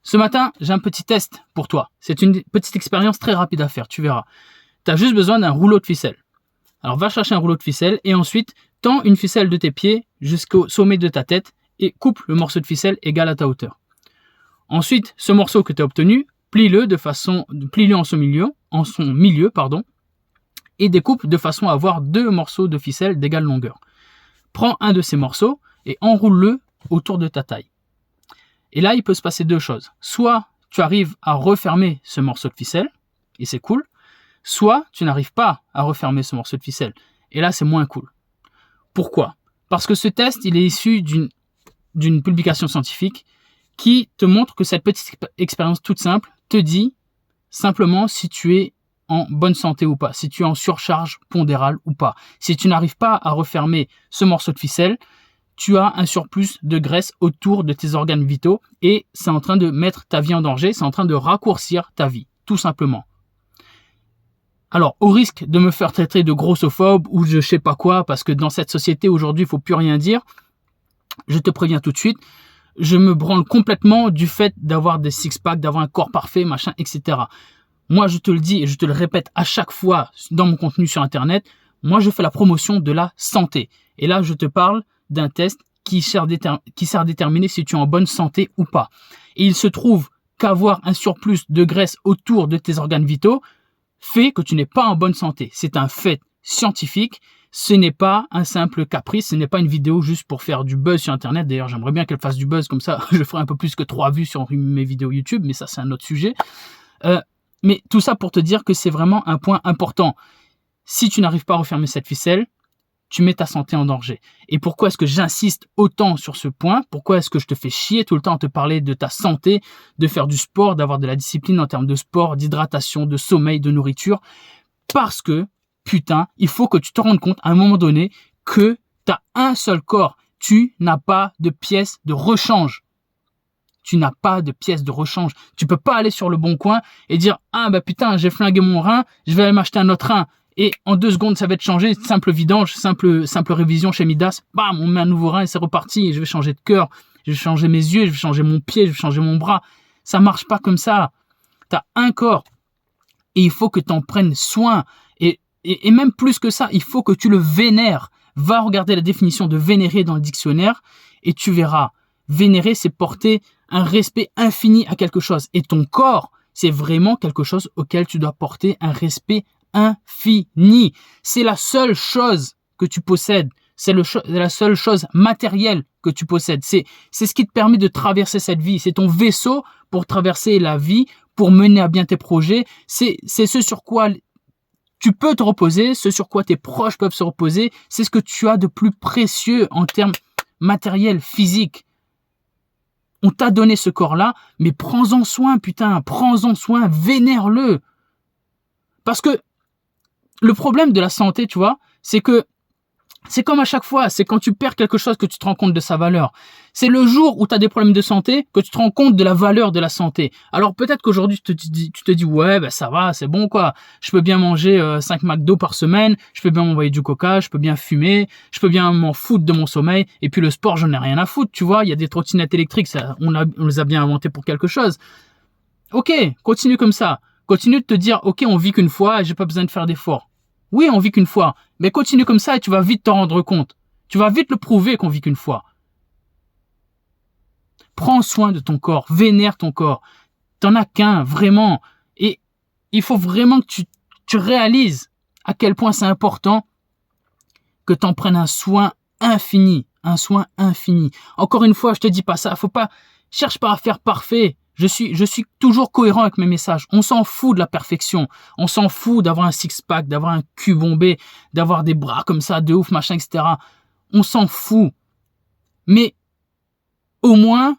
Ce matin, j'ai un petit test pour toi. C'est une petite expérience très rapide à faire, tu verras. Tu as juste besoin d'un rouleau de ficelle. Alors va chercher un rouleau de ficelle et ensuite tends une ficelle de tes pieds jusqu'au sommet de ta tête et coupe le morceau de ficelle égal à ta hauteur. Ensuite, ce morceau que tu as obtenu, plie-le en son milieu, et découpe de façon à avoir 2 morceaux de ficelle d'égale longueur. Prends un de ces morceaux et enroule-le autour de ta taille. Et là, il peut se passer 2 choses. Soit tu arrives à refermer ce morceau de ficelle, et c'est cool, soit tu n'arrives pas à refermer ce morceau de ficelle, et là, c'est moins cool. Pourquoi ? Parce que ce test, il est issu d'une publication scientifique qui te montre que cette petite expérience toute simple te dit simplement si tu es en bonne santé ou pas, si tu es en surcharge pondérale ou pas. Si tu n'arrives pas à refermer ce morceau de ficelle, tu as un surplus de graisse autour de tes organes vitaux et c'est en train de mettre ta vie en danger, c'est en train de raccourcir ta vie, tout simplement. Alors, au risque de me faire traiter de grossophobe ou je sais pas quoi, parce que dans cette société aujourd'hui, il faut plus rien dire, je te préviens tout de suite, je me branle complètement du fait d'avoir des six-packs, d'avoir un corps parfait, machin, etc. Moi, je te le dis et je te le répète à chaque fois dans mon contenu sur Internet, moi, je fais la promotion de la santé. Et là, je te parle d'un test qui sert à déterminer si tu es en bonne santé ou pas. Et il se trouve qu'avoir un surplus de graisse autour de tes organes vitaux fait que tu n'es pas en bonne santé. C'est un fait scientifique. Ce n'est pas un simple caprice, ce n'est pas une vidéo juste pour faire du buzz sur Internet. D'ailleurs, j'aimerais bien qu'elle fasse du buzz, comme ça, je ferai un peu plus que 3 vues sur mes vidéos YouTube, mais ça, c'est un autre sujet. Mais tout ça pour te dire que c'est vraiment un point important. Si tu n'arrives pas à refermer cette ficelle, tu mets ta santé en danger. Et pourquoi est-ce que j'insiste autant sur ce point ? Pourquoi est-ce que je te fais chier tout le temps à te parler de ta santé, de faire du sport, d'avoir de la discipline en termes de sport, d'hydratation, de sommeil, de nourriture ? Parce que, putain, il faut que tu te rendes compte à un moment donné que tu as un seul corps. Tu n'as pas de pièce de rechange. Tu n'as pas de pièce de rechange. Tu peux pas aller sur le bon coin et dire « Ah bah putain, j'ai flingué mon rein, je vais aller m'acheter un autre rein. » Et en 2 secondes, ça va être changé. Simple vidange, simple révision chez Midas. Bam, on met un nouveau rein et c'est reparti. Et je vais changer de cœur. Je vais changer mes yeux, je vais changer mon pied, je vais changer mon bras. Ça marche pas comme ça. Tu as un corps. Et il faut que tu en prennes soin. Et même plus que ça, il faut que tu le vénères. Va regarder la définition de vénérer dans le dictionnaire et tu verras. Vénérer, c'est porter un respect infini à quelque chose. Et ton corps, c'est vraiment quelque chose auquel tu dois porter un respect infini. C'est la seule chose que tu possèdes. C'est la seule chose matérielle que tu possèdes. C'est ce qui te permet de traverser cette vie. C'est ton vaisseau pour traverser la vie, pour mener à bien tes projets. C'est ce sur quoi tu peux te reposer, ce sur quoi tes proches peuvent se reposer. C'est ce que tu as de plus précieux en termes matériels, physiques. On t'a donné ce corps-là, mais prends-en soin, putain, prends-en soin, vénère-le. Parce que le problème de la santé, tu vois, c'est que c'est comme à chaque fois, c'est quand tu perds quelque chose que tu te rends compte de sa valeur. C'est le jour où tu as des problèmes de santé que tu te rends compte de la valeur de la santé. Alors peut-être qu'aujourd'hui tu te dis ouais, ben ça va, c'est bon quoi. Je peux bien manger 5 McDo par semaine, je peux bien m'envoyer du coca, je peux bien fumer, je peux bien m'en foutre de mon sommeil. Et puis le sport, j'en ai rien à foutre, tu vois. Il y a des trottinettes électriques, on les a bien inventées pour quelque chose. Ok, continue comme ça. Continue de te dire ok, on vit qu'une fois et j'ai pas besoin de faire d'efforts. Oui, on vit qu'une fois, mais continue comme ça et tu vas vite t'en rendre compte. Tu vas vite le prouver qu'on vit qu'une fois. Prends soin de ton corps, vénère ton corps. T'en as qu'un, vraiment. Et il faut vraiment que tu réalises à quel point c'est important que t'en prennes un soin infini. Un soin infini. Encore une fois, je te dis pas ça. Cherche pas à faire parfait. Je suis toujours cohérent avec mes messages. On s'en fout de la perfection. On s'en fout d'avoir un six-pack, d'avoir un cul bombé, d'avoir des bras comme ça, de ouf, machin, etc. On s'en fout. Mais au moins,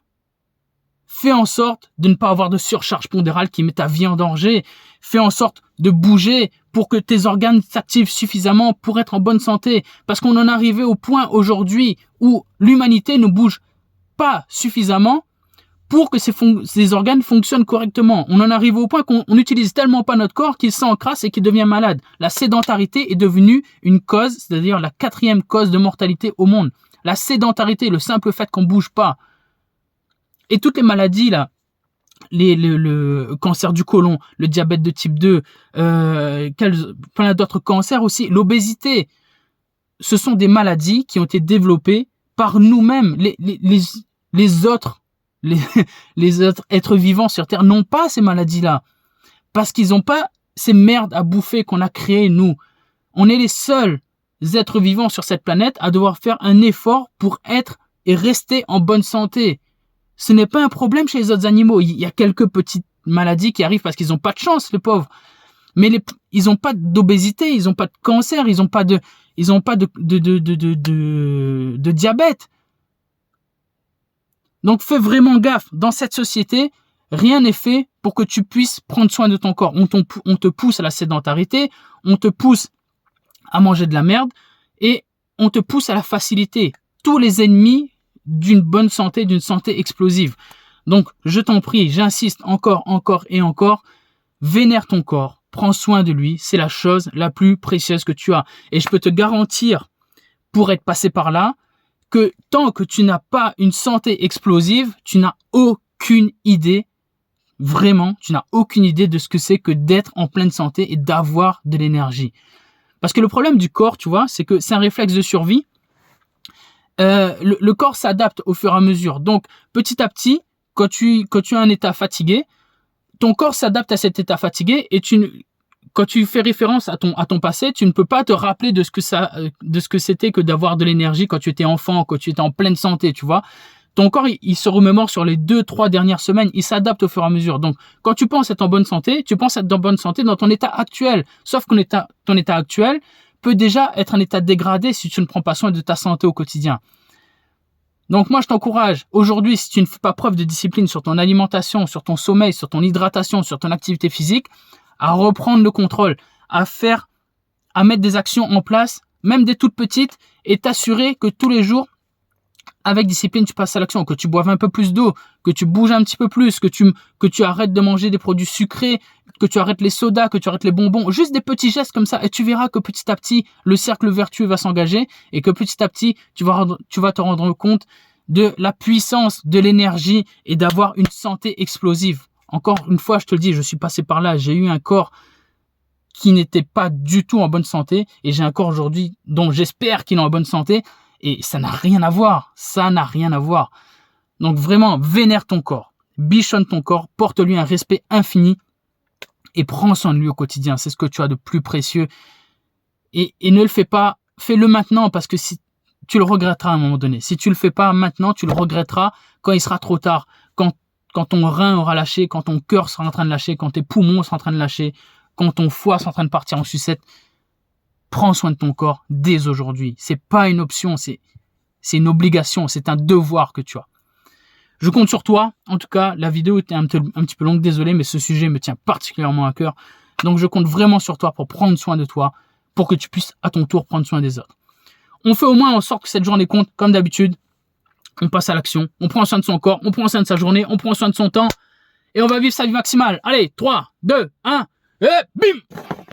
fais en sorte de ne pas avoir de surcharge pondérale qui met ta vie en danger. Fais en sorte de bouger pour que tes organes s'activent suffisamment pour être en bonne santé. Parce qu'on en est arrivé au point aujourd'hui où l'humanité ne bouge pas suffisamment pour que ces organes fonctionnent correctement. On en arrive au point qu'on n'utilise tellement pas notre corps qu'il s'encrasse et qu'il devient malade. La sédentarité est devenue une cause, c'est-à-dire la 4e cause de mortalité au monde. La sédentarité, le simple fait qu'on bouge pas. Et toutes les maladies là, le cancer du côlon, le diabète de type 2, plein d'autres cancers aussi, l'obésité. Ce sont des maladies qui ont été développées par nous-mêmes. Les autres êtres vivants sur Terre n'ont pas ces maladies-là. Parce qu'ils n'ont pas ces merdes à bouffer qu'on a créées, nous. On est les seuls êtres vivants sur cette planète à devoir faire un effort pour être et rester en bonne santé. Ce n'est pas un problème chez les autres animaux. Il y a quelques petites maladies qui arrivent parce qu'ils n'ont pas de chance, les pauvres. Mais ils n'ont pas d'obésité, ils n'ont pas de cancer, ils n'ont pas de diabète. Donc fais vraiment gaffe. Dans cette société, rien n'est fait pour que tu puisses prendre soin de ton corps. On te pousse à la sédentarité, on te pousse à manger de la merde et on te pousse à la facilité. Tous les ennemis d'une bonne santé, d'une santé explosive. Donc, je t'en prie, j'insiste encore et encore, vénère ton corps, prends soin de lui, c'est la chose la plus précieuse que tu as. Et je peux te garantir, pour être passé par là, que tant que tu n'as pas une santé explosive, tu n'as aucune idée, vraiment, tu n'as aucune idée de ce que c'est que d'être en pleine santé et d'avoir de l'énergie. Parce que le problème du corps, tu vois, c'est que c'est un réflexe de survie. Le corps s'adapte au fur et à mesure. Donc, petit à petit, quand tu as un état fatigué, ton corps s'adapte à cet état fatigué et quand tu fais référence à ton passé, tu ne peux pas te rappeler de ce que c'était que d'avoir de l'énergie quand tu étais enfant, quand tu étais en pleine santé, tu vois. Ton corps, il se remémore sur les 2-3 dernières semaines, il s'adapte au fur et à mesure. Donc, quand tu penses être en bonne santé, tu penses être en bonne santé dans ton état actuel. Sauf que ton état actuel peut déjà être un état dégradé si tu ne prends pas soin de ta santé au quotidien. Donc moi, je t'encourage, aujourd'hui, si tu ne fais pas preuve de discipline sur ton alimentation, sur ton sommeil, sur ton hydratation, sur ton activité physique, à reprendre le contrôle, à mettre des actions en place, même des toutes petites, et t'assurer que tous les jours, avec discipline, tu passes à l'action, que tu boives un peu plus d'eau, que tu bouges un petit peu plus, que tu arrêtes de manger des produits sucrés, que tu arrêtes les sodas, que tu arrêtes les bonbons, juste des petits gestes comme ça, et tu verras que petit à petit, le cercle vertueux va s'engager, et que petit à petit, tu vas te rendre compte de la puissance de l'énergie et d'avoir une santé explosive. Encore une fois, je te le dis, je suis passé par là, j'ai eu un corps qui n'était pas du tout en bonne santé, et j'ai un corps aujourd'hui dont j'espère qu'il est en bonne santé, et ça n'a rien à voir, Donc vraiment, vénère ton corps, bichonne ton corps, porte-lui un respect infini et prends soin de lui au quotidien. C'est ce que tu as de plus précieux. Et ne le fais pas, fais-le maintenant parce que si tu le regretteras à un moment donné. Si tu le fais pas maintenant, tu le regretteras quand il sera trop tard, quand ton rein aura lâché, quand ton cœur sera en train de lâcher, quand tes poumons seront en train de lâcher, quand ton foie sera en train de partir en sucette. Prends soin de ton corps dès aujourd'hui. C'est pas une option, c'est une obligation, c'est un devoir que tu as. Je compte sur toi. En tout cas, la vidéo était un petit peu longue, désolé, mais ce sujet me tient particulièrement à cœur. Donc, je compte vraiment sur toi pour prendre soin de toi, pour que tu puisses à ton tour prendre soin des autres. On fait au moins en sorte que cette journée compte, comme d'habitude. On passe à l'action, on prend soin de son corps, on prend soin de sa journée, on prend soin de son temps, et on va vivre sa vie maximale. Allez, 3, 2, 1, et bim!